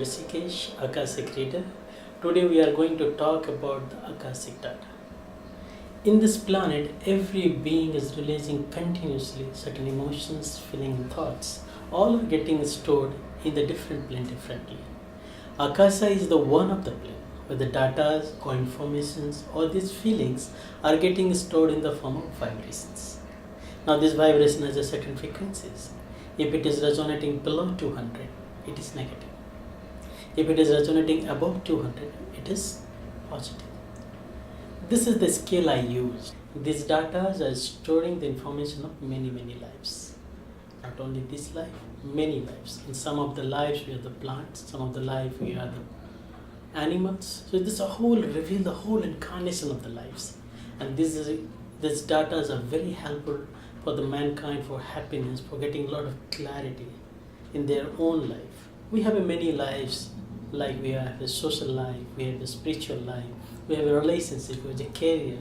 Rishikesh, Akashic reader. Today we are going to talk about the Akashic data. In this planet, every being is releasing continuously certain emotions, feelings, and thoughts. All are getting stored in the different plane differently. Akasha is the one of the plane where the data or informations or these feelings are getting stored in the form of vibrations. Now this vibration has a certain frequencies. If it is resonating below 200, it is negative. If it is resonating above 200, it is positive. This is the scale I use. These data are storing the information of many lives. Not only this life, many lives. In some of the lives we are the plants, some of the life we are the animals. So this whole reveal the whole incarnation of the lives. And these data are very helpful for the mankind, for happiness, for getting a lot of clarity in their own life. We have many lives, like we have a social life, we have a spiritual life, we have a relationship, we have a career,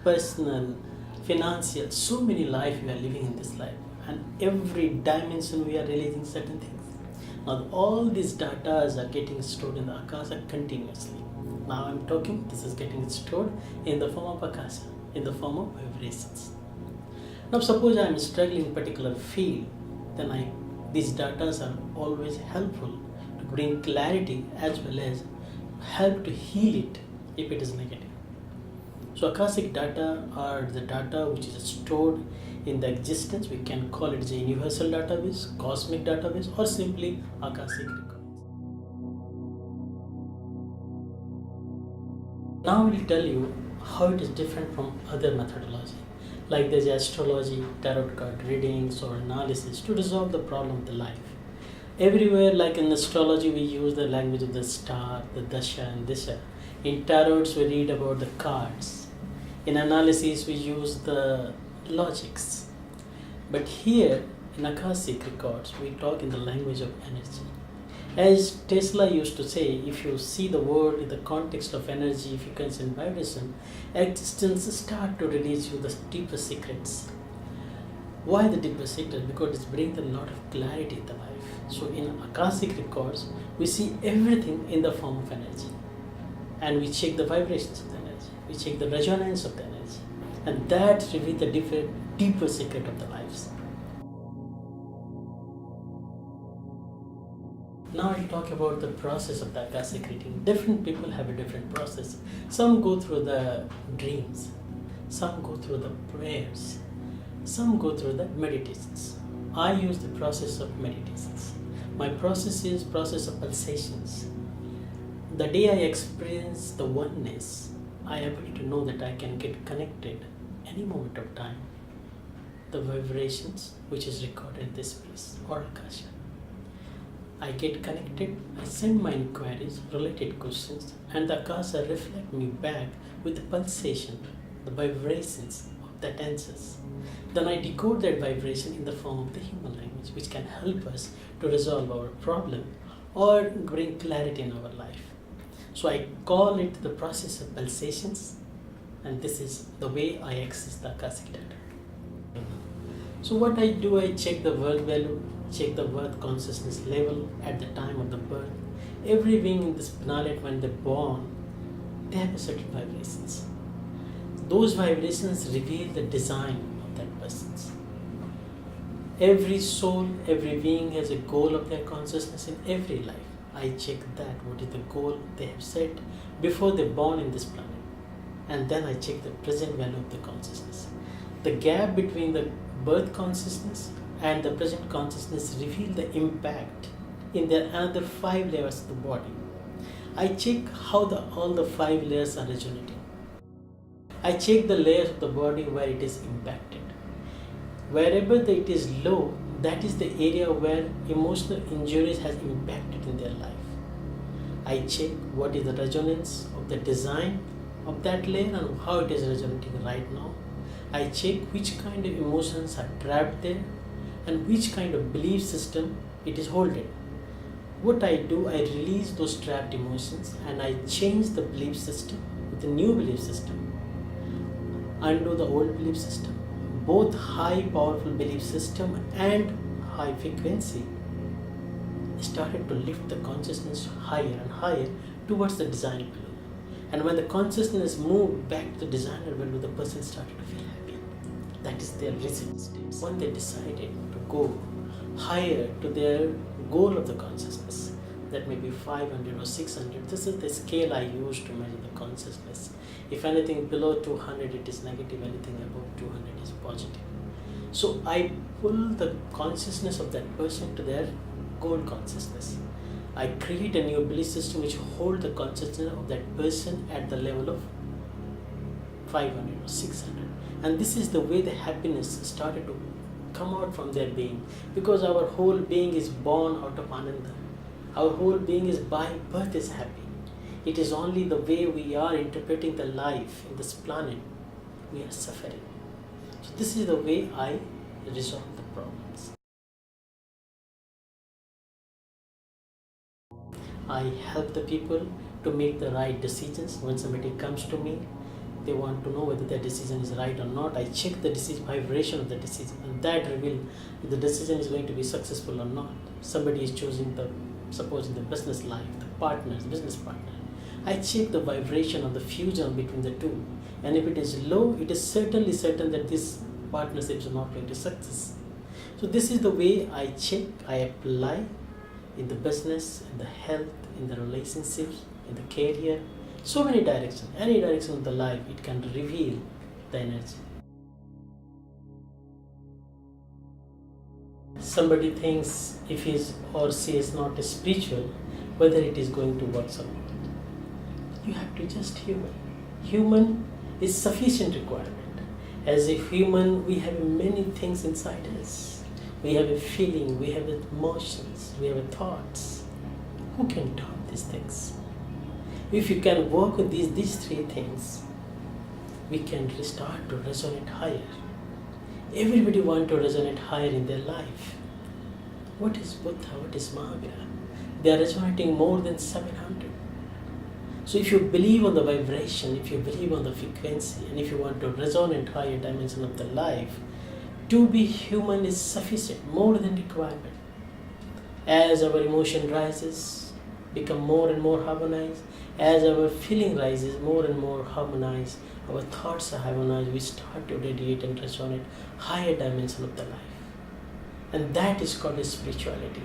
personal, financial, so many lives we are living in this life. And every dimension we are releasing certain things. Now all these data are getting stored in the Akasha continuously. Now I'm talking, this is getting stored in the form of Akasha, in the form of vibrations. Now suppose I am struggling in a particular field, then these data are always helpful to bring clarity as well as help to heal it if it is negative. So Akashic data are the data which is stored in the existence. We can call it a universal database, cosmic database, or simply Akashic records. Now I will tell you how it is different from other methodology. Like there's astrology, tarot card readings or analysis to resolve the problem of the life. Everywhere, like in astrology, we use the language of the star, the dasha and disha. In tarots, we read about the cards. In analysis, we use the logics. But here, in Akashic records, we talk in the language of energy. As Tesla used to say, if you see the world in the context of energy, frequency and vibration, existence start to release you the deeper secrets. Why the deeper secrets? Because it brings a lot of clarity in the life. So in Akashic records, we see everything in the form of energy. And we check the vibrations of the energy. We check the resonance of the energy. And that reveals the deeper secret of the lives. Now I'll talk about the process of the Akashic reading. Different people have a different process. Some go through the dreams. Some go through the prayers. Some go through the meditations. I use the process of meditations. My process is process of pulsations. The day I experience the oneness, I am able to know that I can get connected any moment of time. The vibrations which is recorded in this place or Akasha. I get connected, I send my inquiries, related questions, and the Akasha reflect me back with the pulsation, the vibrations of that answers. Then I decode that vibration in the form of the human language, which can help us to resolve our problem or bring clarity in our life. So I call it the process of pulsations, and this is the way I access the Akashic data. So what I do, I check the worth value, check the worth consciousness level at the time of the birth. Every being in this planet, when they're born, they have a certain vibrations. Those vibrations reveal the design of that person's. Every soul, every being has a goal of their consciousness in every life. I check that, what is the goal they have set before they're born in this planet. And then I check the present value of the consciousness. The gap between the birth consciousness and the present consciousness reveal the impact in the other 5 layers of the body. I check how all the 5 layers are resonating. I check the layers of the body where it is impacted. Wherever it is low, that is the area where emotional injuries has impacted in their life. I check what is the resonance of the design of that layer and how it is resonating right now. I check which kind of emotions are trapped there and which kind of belief system it is holding. What I do, I release those trapped emotions and I change the belief system with a new belief system. Undo the old belief system. Both high powerful belief system and high frequency started to lift the consciousness higher and higher towards the designer below. And when the consciousness moved back to the designer below, the person started to feel happy. That is their resident state. When they decided to go higher to their goal of the consciousness, that may be 500 or 600. This is the scale I use to measure the consciousness. If anything below 200, it is negative. Anything above 200 is positive. So I pull the consciousness of that person to their goal consciousness. I create a new belief system which hold the consciousness of that person at the level of 500 or 600. And this is the way the happiness started to come out from their being, because our whole being is born out of Ananda. Our whole being is by birth is happy. It is only the way we are interpreting the life in this planet, we are suffering. So this is the way I resolve the problems. I help the people to make the right decisions. When somebody comes to me, they want to know whether their decision is right or not. I check the vibration of the decision, and that reveals if the decision is going to be successful or not. Somebody is choosing supposing the business life, the business partner. I check the vibration of the fusion between the two, and if it is low, it is certainly certain that this partnership is not going to success. So this is the way I check, I apply in the business, in the health, in the relationships, in the career, so many directions. Any direction of the life, it can reveal the energy. Somebody thinks if he or she is not spiritual, whether it is going to work or not. You have to just human. Human is sufficient requirement. As a human, we have many things inside us. We have a feeling, we have emotions, we have thoughts. Who can talk these things? If you can work with these three things, we can start to resonate higher. Everybody wants to resonate higher in their life. What is Buddha? What is Mahavira? They are resonating more than 700. So if you believe on the vibration, if you believe on the frequency, and if you want to resonate higher dimension of the life, to be human is sufficient, more than requirement. As our emotion rises, become more and more harmonized. As our feeling rises, more and more harmonized. Our thoughts are harmonized. We start to radiate and resonate higher dimension of the life. And that is called spirituality.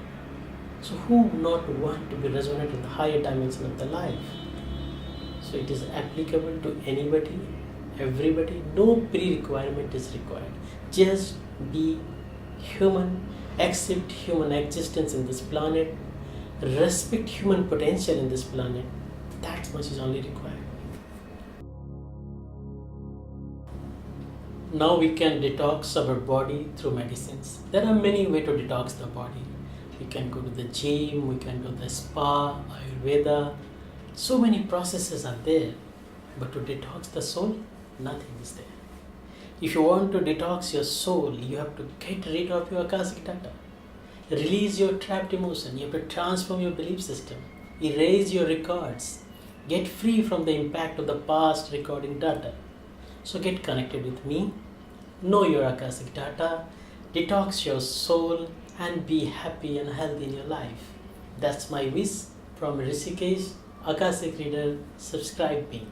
So who would not want to be resonant in the higher dimension of the life? So it is applicable to anybody, everybody. No pre-requirement is required. Just be human, accept human existence in this planet, respect human potential in this planet. That much is only required. Now we can detox our body through medicines. There are many ways to detox the body. We can go to the gym, we can go to the spa, Ayurveda. So many processes are there. But to detox the soul, nothing is there. If you want to detox your soul, you have to get rid of your Akashic data. Release your trapped emotion. You have to transform your belief system. Erase your records. Get free from the impact of the past recording data. So get connected with me. Know your Akashic data. Detox your soul and be happy and healthy in your life. That's my wish from Rishikesh, Akashic Reader. Subscribe me.